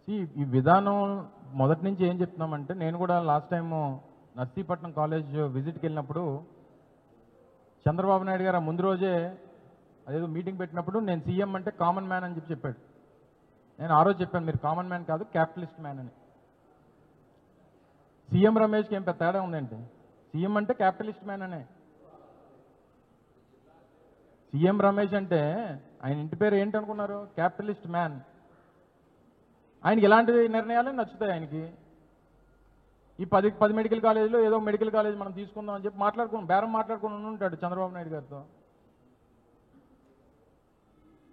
ఈ విధానం మొదటి నుంచి ఏం చెప్తున్నామంటే, నేను కూడా లాస్ట్ టైము నర్సీపట్నం కాలేజ్ విజిట్కి వెళ్ళినప్పుడు చంద్రబాబు నాయుడు గారు ముందు రోజే అదేదో మీటింగ్ పెట్టినప్పుడు నేను సీఎం అంటే కామన్ మ్యాన్ అని చెప్పాడు. నేను ఆ రోజు చెప్పాను, మీరు కామన్ మ్యాన్ కాదు క్యాపిటలిస్ట్ మ్యాన్ అని. సీఎం రమేష్కి ఏం పెద్ద తేడా ఉందండి? సీఎం అంటే క్యాపిటలిస్ట్ మ్యాన్ అనే. సీఎం రమేష్ అంటే ఆయన ఇంటి పేరు ఏంటనుకున్నారు? Capitalist man. ఆయనకి ఇలాంటి నిర్ణయాలే నచ్చుతాయి. ఆయనకి ఈ 10 మెడికల్ కాలేజీలో ఏదో మెడికల్ కాలేజ్ మనం తీసుకుందాం అని చెప్పి బేరం మాట్లాడుకుని ఉంటాడు చంద్రబాబు నాయుడు గారితో.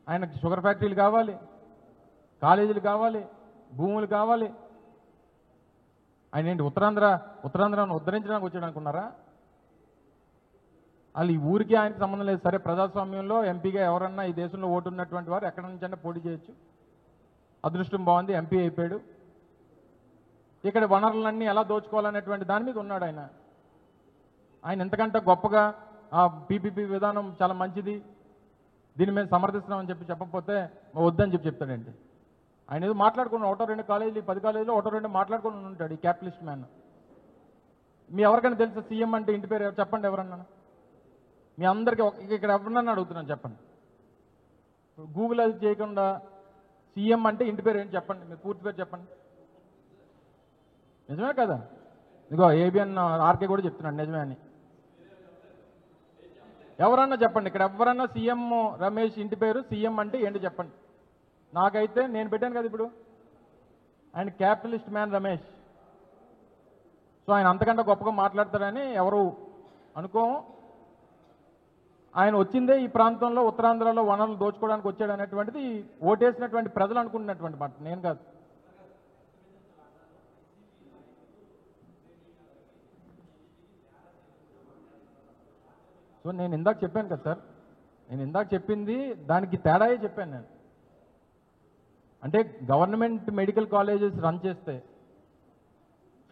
ఆయనకి షుగర్ ఫ్యాక్టరీలు కావాలి, కాలేజీలు కావాలి, భూములు కావాలి. ఆయన ఏంటి ఉత్తరాంధ్రను ఉద్ధరించడానికి వచ్చాడు అనుకున్నారా? వాళ్ళు ఈ ఊరికి ఆయనకి సంబంధం లేదు. సరే, ప్రజాస్వామ్యంలో ఎంపీగా ఎవరన్నా ఈ దేశంలో ఓటు ఉన్నటువంటి వారు ఎక్కడి నుంచైనా పోటీ చేయొచ్చు. అదృష్టం బాగుంది, ఎంపీ అయిపోయాడు. ఇక్కడ వనరులన్నీ ఎలా దోచుకోవాలనేటువంటి దాని మీద ఉన్నాడు ఆయన. ఆయన ఎంతకంటే గొప్పగా పీపీపీ విధానం చాలా మంచిది, దీన్ని మేము సమర్థిస్తున్నామని చెప్పకపోతే వద్దని చెప్తాడండి. ఆయన ఏదో మాట్లాడుకున్నాడు, 1-2 కాలేజీలు 10 కాలేజీలో 1-2 మాట్లాడుకుని ఉంటాడు ఈ క్యాపిటలిస్ట్ మ్యాన్. మీ ఎవరికైనా తెలుసా సీఎం అంటే ఇంటి పేరు చెప్పండి ఎవరన్నా? మీ అందరికీ ఇక్కడ ఎవరన్నా అడుగుతున్నాను చెప్పండి. గూగుల్ అది చేయకుండా సీఎం అంటే ఇంటి పేరు ఏంటి చెప్పండి, మీరు పూర్తి పేరు చెప్పండి. నిజమే కదా? ఇదిగో ఏబిఎన్ ఆర్కే కూడా చెప్తున్నాడు నిజమే అని. ఎవరన్నా చెప్పండి, ఇక్కడ ఎవరన్నా సీఎం రమేష్ ఇంటి పేరు సీఎం అంటే ఏంటి చెప్పండి. నాకైతే నేను పెట్టాను కదా ఇప్పుడు, ఆయన క్యాపిటలిస్ట్ మ్యాన్ రమేష్. సో ఆయన అంతకంటే గొప్పగా మాట్లాడతాడని ఎవరు అనుకో. ఆయన వచ్చిందే ఈ ప్రాంతంలో ఉత్తరాంధ్రలో వనరులు దోచుకోవడానికి వచ్చాడు అనేటువంటిది ఓటేసినటువంటి ప్రజలు అనుకుంటున్నటువంటి మాట, నేను కాదు. సో నేను ఇందాక చెప్పాను కదా సార్, నేను ఇందాక చెప్పింది దానికి తేడాయే చెప్పాను నేను. అంటే గవర్నమెంట్ మెడికల్ కాలేజెస్ రన్ చేస్తే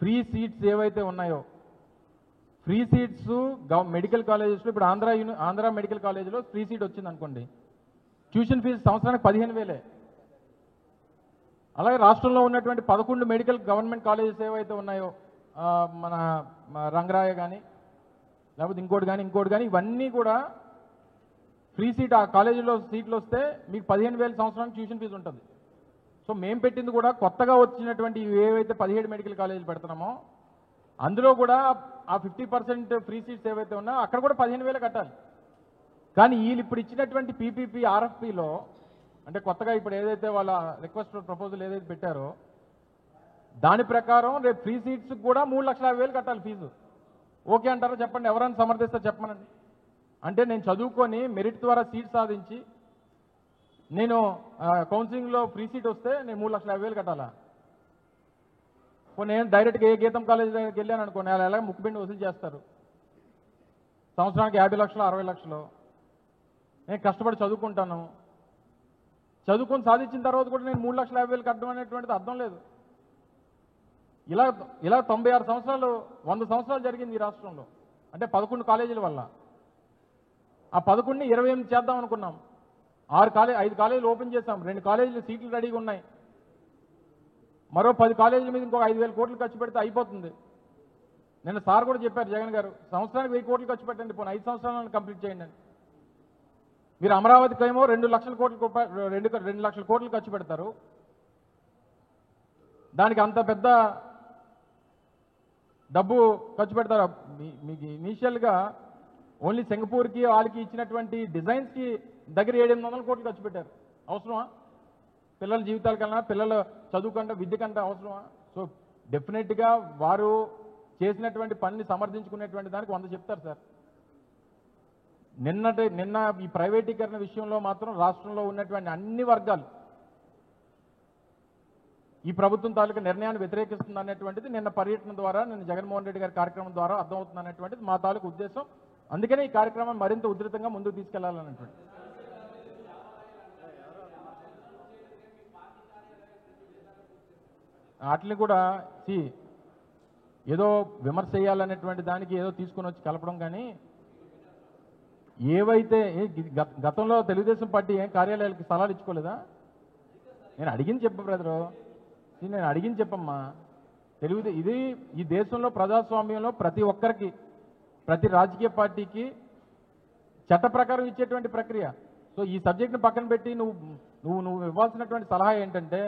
ఫ్రీ సీట్స్ ఏవైతే ఉన్నాయో, ఫ్రీ సీట్స్ మెడికల్ కాలేజెస్లో ఇప్పుడు ఆంధ్ర మెడికల్ కాలేజీలో ఫ్రీ సీట్ వచ్చింది అనుకోండి, ట్యూషన్ ఫీజు సంవత్సరానికి 15,000. అలాగే రాష్ట్రంలో ఉన్నటువంటి 11 మెడికల్ గవర్నమెంట్ కాలేజెస్ ఏవైతే ఉన్నాయో, మన రంగరాయ కానీ లేకపోతే ఇంకోటి కానీ ఇవన్నీ కూడా ఫ్రీ సీట్. ఆ కాలేజీలో సీట్లు వస్తే మీకు 15,000 సంవత్సరానికి ట్యూషన్ ఫీజు ఉంటుంది. సో మేము పెట్టింది కూడా కొత్తగా వచ్చినటువంటి ఏవైతే 17 మెడికల్ కాలేజీలు పెడుతున్నామో అందులో కూడా ఆ 50% ఫ్రీ సీట్స్ ఏవైతే ఉన్నాయో అక్కడ కూడా 15,000 కట్టాలి. కానీ వీళ్ళు ఇప్పుడు ఇచ్చినటువంటి పీపీపీ ఆర్ఎఫ్పీలో అంటే కొత్తగా ఇప్పుడు ఏదైతే వాళ్ళ రిక్వెస్ట్ ప్రపోజల్ ఏదైతే పెట్టారో దాని ప్రకారం రేపు ఫ్రీ సీట్స్ కూడా 3,50,000 కట్టాలి ఫీజు. ఓకే అంటారా చెప్పండి, ఎవరైనా సమర్థిస్తారో చెప్పమనండి. అంటే నేను చదువుకొని మెరిట్ ద్వారా సీట్ సాధించి నేను కౌన్సిలింగ్లో ఫ్రీ సీట్ వస్తే నేను 3,50,000 కట్టాలా? నేను డైరెక్ట్గా ఏ గీతం కాలేజ్ దగ్గరికి వెళ్ళాను అనుకోండి, అలా ఎలాగ ముక్కుబిండి వసూలు చేస్తారు. సంవత్సరానికి 50 లక్షలు 60 లక్షలు. నేను కష్టపడి చదువుకుంటాను, చదువుకొని సాధించిన తర్వాత కూడా నేను 3,50,000 కట్టడం అనేటువంటిది అర్థం లేదు. ఇలా 96 సంవత్సరాలు 100 సంవత్సరాలు జరిగింది ఈ రాష్ట్రంలో. అంటే 11 కాలేజీల వల్ల. ఆ 11ని 28 చేద్దాం అనుకున్నాం. 5 కాలేజీలు ఓపెన్ చేశాం, 2 కాలేజీలు సీట్లు రెడీగా ఉన్నాయి. మరో 10 కాలేజీల మీద ఇంకొక 5,000 కోట్లు ఖర్చు పెడితే అయిపోతుంది. నిన్న సార్ కూడా చెప్పారు జగన్ గారు, సంవత్సరానికి 1,000 కోట్లు ఖర్చు పెట్టండి, పోనీ 5 సంవత్సరాలను కంప్లీట్ చేయండి అని. మీరు అమరావతికి ఏమో 2 లక్షల కోట్లు ఖర్చు పెడతారు. దానికి అంత పెద్ద డబ్బు ఖర్చు పెడతారు. మీకు ఇనీషియల్గా ఓన్లీ సింగపూర్కి వాళ్ళకి ఇచ్చినటువంటి డిజైన్స్కి దగ్గర 700 కోట్లు ఖర్చు పెట్టారు. అవసరమా? పిల్లల జీవితాల కన్నా, పిల్లల చదువు కంటే, విద్య కంటే అవసరమా? సో డెఫినెట్గా వారు చేసినటువంటి పనిని సమర్థించుకునేటువంటి దానికి 100 చెప్తారు సార్. నిన్న ఈ ప్రైవేటీకరణ విషయంలో మాత్రం రాష్ట్రంలో ఉన్నటువంటి అన్ని వర్గాలు ఈ ప్రభుత్వం తాలూకా నిర్ణయాన్ని వ్యతిరేకిస్తుంది అనేటువంటిది నిన్న పర్యటన ద్వారా, నిన్న జగన్మోహన్ రెడ్డి గారి కార్యక్రమం ద్వారా అర్థమవుతుంది అనేటువంటిది మా తాలూకు ఉద్దేశం. అందుకనే ఈ కార్యక్రమాన్ని మరింత ఉధృతంగా ముందుకు తీసుకెళ్లాలన్నటువంటి. వాటిని కూడా ఏదో విమర్శ చేయాలనేటువంటి దానికి ఏదో తీసుకుని వచ్చి కలపడం కానీ, ఏవైతే గతంలో తెలుగుదేశం పార్టీ ఏం కార్యాలయాలకి స్థలాలు ఇచ్చుకోలేదా? నేను అడిగింది చెప్పు బ్రదరు. నేను అడిగింది చెప్పమ్మా. ఇది ఈ దేశంలో ప్రజాస్వామ్యంలో ప్రతి ఒక్కరికి, ప్రతి రాజకీయ పార్టీకి చట్ట ప్రకారం ఇచ్చేటువంటి ప్రక్రియ. సో ఈ సబ్జెక్ట్ని పక్కన పెట్టి నువ్వు ఇవ్వాల్సినటువంటి సలహా ఏంటంటే,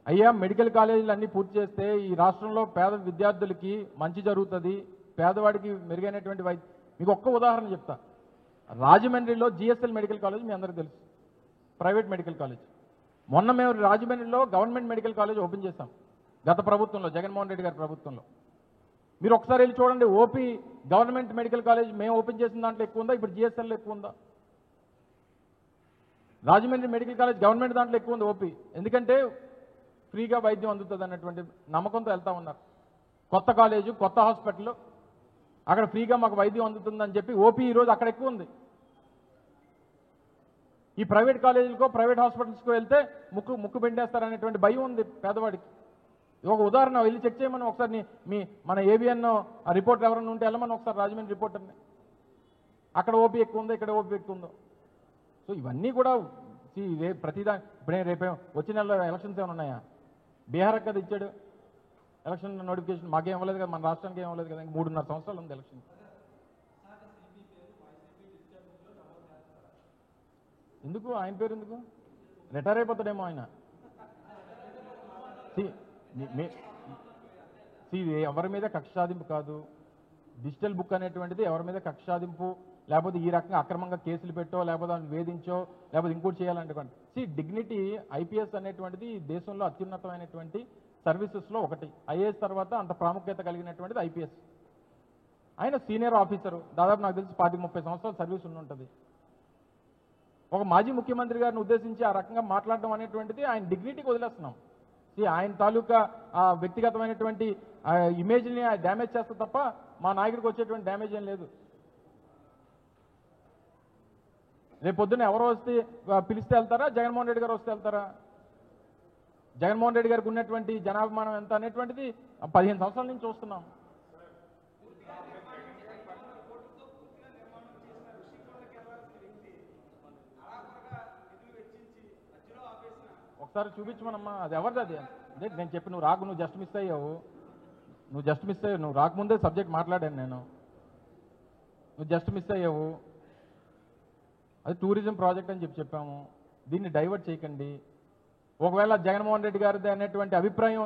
అయ్యా మెడికల్ కాలేజీలు అన్నీ పూర్తి చేస్తే ఈ రాష్ట్రంలో పేద విద్యార్థులకి మంచి జరుగుతుంది, పేదవాడికి మెరుగైనటువంటి మీకు ఒక్క ఉదాహరణ చెప్తా. రాజమండ్రిలో జిఎస్ఎల్ మెడికల్ కాలేజ్ మీ అందరికీ తెలుసు, ప్రైవేట్ మెడికల్ కాలేజ్. మొన్న మేము రాజమండ్రిలో గవర్నమెంట్ మెడికల్ కాలేజ్ ఓపెన్ చేశాం గత ప్రభుత్వంలో, జగన్మోహన్ రెడ్డి గారి ప్రభుత్వంలో. మీరు ఒకసారి వెళ్ళి చూడండి, ఓపీ గవర్నమెంట్ మెడికల్ కాలేజ్ మేము ఓపెన్ చేసిన దాంట్లో ఎక్కువ ఉందా, ఇప్పుడు జిఎస్ఎల్లో ఎక్కువ ఉందా? రాజమండ్రి మెడికల్ కాలేజ్ గవర్నమెంట్ దాంట్లో ఎక్కువ ఉంది ఓపీ, ఎందుకంటే ఫ్రీగా వైద్యం అందుతుంది అన్నటువంటి నమ్మకంతో వెళ్తా ఉన్నారు. కొత్త కాలేజు, కొత్త హాస్పిటల్, అక్కడ ఫ్రీగా మాకు వైద్యం అందుతుందని చెప్పి ఓపీ ఈరోజు అక్కడ ఎక్కువ ఉంది. ఈ ప్రైవేట్ కాలేజీలకో ప్రైవేట్ హాస్పిటల్స్కో వెళ్తే ముక్కు పెండేస్తారనేటువంటి భయం ఉంది పేదవాడికి. ఒక ఉదాహరణ వెళ్ళి చెక్ చేయమని ఒకసారి మన ఏబిఎన్ రిపోర్టర్ ఎవరైనా ఉంటే వెళ్ళమని ఒకసారి రాజమండ్రి రిపోర్టర్ని. అక్కడ ఓపీ ఎక్కువ ఉందో, ఇక్కడ ఓపీ ఎక్కువ ఉందో. సో ఇవన్నీ కూడా ప్రతిదా ఇప్పుడే రేపే వచ్చే నెలలో ఎలక్షన్స్ ఏమైనా ఉన్నాయా? బీహార్ కదా ఇచ్చాడు ఎలక్షన్ నోటిఫికేషన్, మాకేం ఇవ్వలేదు కదా, మన రాష్ట్రానికి ఏం ఇవ్వలేదు కదా. 3.5 సంవత్సరాలు ఉంది ఎలక్షన్. ఎందుకు ఆయన పేరు ఎందుకు? రిటైర్ అయిపోతాడేమో ఆయన. ఇది ఎవరి మీద కక్ష సాధింపు కాదు. డిజిటల్ బుక్ అనేటువంటిది ఎవరి మీద కక్ష సాధింపు, లేకపోతే ఈ రకంగా అక్రమంగా కేసులు పెట్టో, లేకపోతే వేధించో, లేకపోతే ఇంకోటి చేయాలనేటువంటి డిగ్నిటీ. ఐపీఎస్ అనేటువంటిది దేశంలో అత్యున్నతమైనటువంటి సర్వీసెస్లో ఒకటి. ఐఏఎస్ తర్వాత అంత ప్రాముఖ్యత కలిగినటువంటిది ఐపీఎస్. ఆయన సీనియర్ ఆఫీసరు, దాదాపు నాకు తెలిసి 25-30 సంవత్సరాల సర్వీస్ ఉంటుంది. ఒక మాజీ ముఖ్యమంత్రి గారిని ఉద్దేశించి ఆ రకంగా మాట్లాడడం అనేటువంటిది ఆయన డిగ్నిటీకి వదిలేస్తున్నాం. ఆయన తాలూకా వ్యక్తిగతమైనటువంటి ఇమేజ్ని డ్యామేజ్ చేస్తే తప్ప మా నాయకుడికి వచ్చేటువంటి డ్యామేజ్ ఏం లేదు. రేపు పొద్దున్న ఎవరో వస్తే పిలిస్తే వెళ్తారా, జగన్మోహన్ రెడ్డి గారు వస్తే వెళ్తారా? జగన్మోహన్ రెడ్డి గారికి ఉన్నటువంటి జనాభిమానం ఎంత అనేటువంటిది 15 సంవత్సరాల నుంచి చూస్తున్నాం. ఒకసారి చూపించమనమ్మా, అది ఎవరిది? అది అదే నేను చెప్పి నువ్వు రాకు, నువ్వు జస్ట్ మిస్ అయ్యావు. నువ్వు రాకముందే సబ్జెక్ట్ మాట్లాడాను నేను, నువ్వు జస్ట్ మిస్ అయ్యావు. అది టూరిజం ప్రాజెక్ట్ అని చెప్పాము, దీన్ని డైవర్ట్ చేయకండి. ఒకవేళ జగన్మోహన్ రెడ్డి గారిది అనేటువంటి అభిప్రాయం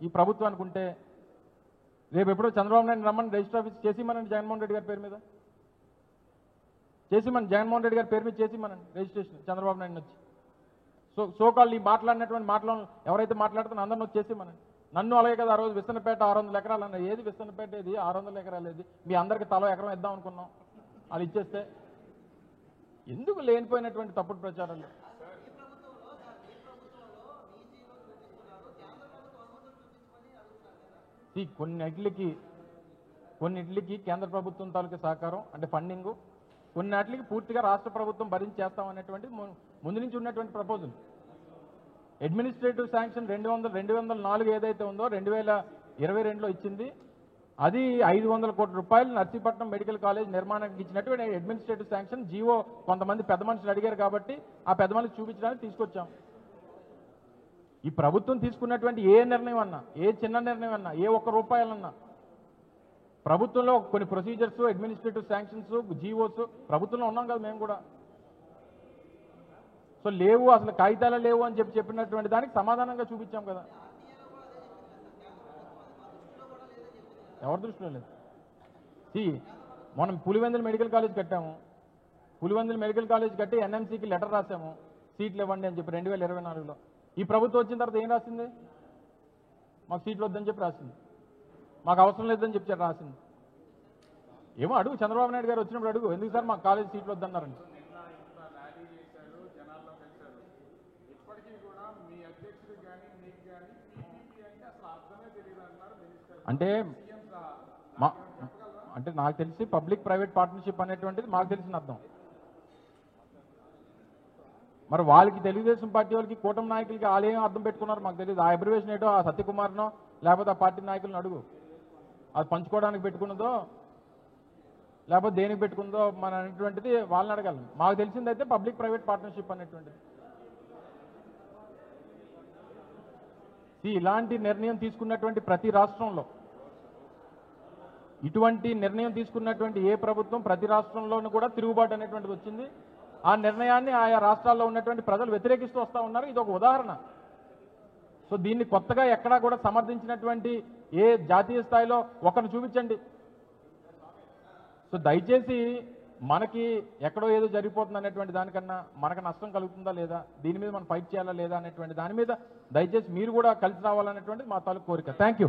ఈ ప్రభుత్వానికి ఉంటే రేపు ఎప్పుడో చంద్రబాబు నాయుడు రమ్మని రిజిస్టర్ ఆఫీస్ చేసిమనండి, జగన్మోహన్ రెడ్డి గారి పేరు మీద చేసిమని, జగన్మోహన్ రెడ్డి గారి పేరు మీద చేసిమనండి రిజిస్ట్రేషన్, చంద్రబాబు నాయుడు వచ్చి. సోకాళ్ళు ఈ మాట్లాడినటువంటి మాటలను ఎవరైతే మాట్లాడుతున్నా అందరిని వచ్చేసి నన్ను అలాగే కదా ఆ రోజు విస్తన్నపేట 600 ఎకరాలు అన్నారు. ఏది విస్తన్నపేట, ఏది 600 ఎకరాలు, ఏది మీ అందరికి తలో ఎకరం ఇద్దాం అనుకున్నాం, వాళ్ళు ఇచ్చేస్తే ఎందుకు లేనిపోయినటువంటి తప్పుడు ప్రచారాలు? కొన్నిటికి కేంద్ర ప్రభుత్వం తాలూకా సహకారం అంటే ఫండింగు, కొన్నిటికి పూర్తిగా రాష్ట్ర ప్రభుత్వం భరించి చేస్తామనేటువంటి ముందు నుంచి ఉన్నటువంటి ప్రపోజల్. అడ్మినిస్ట్రేటివ్ శాంక్షన్ 204 ఏదైతే ఉందో 2022లో ఇచ్చింది, అది 500 కోట్ల రూపాయలు నర్సీపట్నం మెడికల్ కాలేజ్ నిర్మాణానికి ఇచ్చినటువంటి అడ్మినిస్ట్రేటివ్ శాంక్షన్. జీవో కొంతమంది పెద్ద మనుషులు అడిగారు కాబట్టి ఆ పెద్ద మనుషులు చూపించడానికి తీసుకొచ్చాం. ఈ ప్రభుత్వం తీసుకున్నటువంటి ఏ నిర్ణయం అన్నా, ఏ చిన్న నిర్ణయం అన్నా, ఏ ఒక్క రూపాయలన్నా ప్రభుత్వంలో కొన్ని ప్రొసీజర్స్, అడ్మినిస్ట్రేటివ్ శాంక్షన్స్, జీవోస్ ప్రభుత్వంలో ఉన్నాం కదా మేము కూడా. సో లేవు, అసలు కాగితాలు లేవు అని చెప్పినటువంటి దానికి సమాధానంగా చూపించాం కదా. ఎవరి దృష్టిలో లేదు. మనం పులివెందుల మెడికల్ కాలేజ్ కట్టాము, పులివెందుల మెడికల్ కాలేజ్ కట్టి ఎన్ఎంసీకి లెటర్ రాసాము, సీట్లు ఇవ్వండి అని చెప్పి 2024లో. ఈ ప్రభుత్వం వచ్చిన తర్వాత ఏం రాసింది? మాకు సీట్లు వద్దని చెప్పి రాసింది, మాకు అవసరం లేదని చెప్పి రాసింది. ఏమో అడుగు, చంద్రబాబు నాయుడు గారు వచ్చినప్పుడు అడుగు, ఎందుకు సార్ మాకు కాలేజ్ సీట్లు వద్దన్నారండి. అంటే నాకు తెలిసి పబ్లిక్ ప్రైవేట్ పార్ట్నర్షిప్ అనేటువంటిది మాకు తెలిసిన అర్థం. మరి వాళ్ళకి తెలుగుదేశం పార్టీ వాళ్ళకి కూటమి నాయకులకి వాళ్ళు ఏం అర్థం పెట్టుకున్నారు మాకు తెలియదు. ఆ అబ్రివేషన్ ఏంటో ఆ సత్యకుమార్నో లేకపోతే ఆ పార్టీ నాయకులను అడుగు, అది పంచుకోవడానికి పెట్టుకున్నదో లేకపోతే దేనికి పెట్టుకుందో మన అనేటువంటిది వాళ్ళని అడగాలి. మాకు తెలిసిందైతే పబ్లిక్ ప్రైవేట్ పార్ట్నర్షిప్ అనేటువంటిది. ఇలాంటి నిర్ణయం తీసుకున్నటువంటి ప్రతి రాష్ట్రంలో, ఇటువంటి నిర్ణయం తీసుకున్నటువంటి ఏ ప్రభుత్వం ప్రతి రాష్ట్రంలోనూ కూడా తిరుగుబాటు అనేటువంటిది వచ్చింది. ఆ నిర్ణయాన్ని ఆయా రాష్ట్రాల్లో ఉన్నటువంటి ప్రజలు వ్యతిరేకిస్తూ వస్తూ ఉన్నారు. ఇది ఒక ఉదాహరణ. సో దీన్ని కొత్తగా ఎక్కడా కూడా సమర్థించినటువంటి ఏ జాతీయ స్థాయిలో ఒకరిని చూపించండి. సో దయచేసి మనకి ఎక్కడో ఏదో జరిగిపోతుంది అనేటువంటి దానికన్నా మనకు నష్టం కలుగుతుందా లేదా, దీని మీద మనం ఫైట్ చేయాలా లేదా అనేటువంటి దాని మీద దయచేసి మీరు కూడా కలిసి రావాలనేటువంటిది మా తాలూకు కోరిక. Thank you.